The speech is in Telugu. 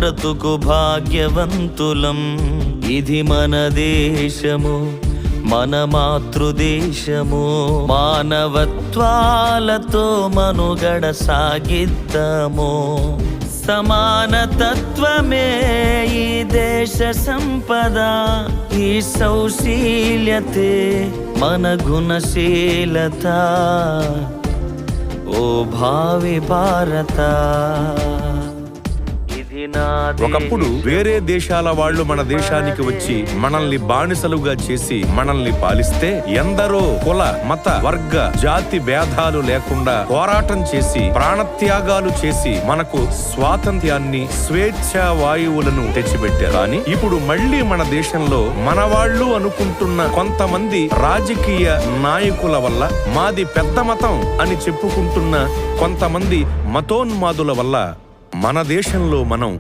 బ్రతుకు భాగ్యవంతులం. ఇది మన దేశము, మన మాతృదేశము. మానవత్వాలతో మనుగడ సాగిద్దాము. సమానతత్వమే ఈ దేశ సంపద. ఈ సౌశీల్యతే మన గుణశీలత. ఓ భావి భారత, ఒకప్పుడు వేరే దేశాల వాళ్ళు మన దేశానికి వచ్చి మనల్ని బానిసలుగా చేసి మనల్ని పాలిస్తే ఎందరో కుల మత వర్గ జాతి భేదాలు లేకుండా పోరాటం చేసి ప్రాణత్యాగాలు చేసి మనకు స్వాతంత్ర్యాన్ని స్వేచ్ఛా వాయువులను తెచ్చిపెట్టారు. కానీ ఇప్పుడు మళ్ళీ మన దేశంలో మన వాళ్ళు అనుకుంటున్న కొంతమంది రాజకీయ నాయకుల వల్ల, మాది పెద్ద మతం అని చెప్పుకుంటున్న కొంతమంది మతోన్మాదుల వల్ల మన దేశంలో మనం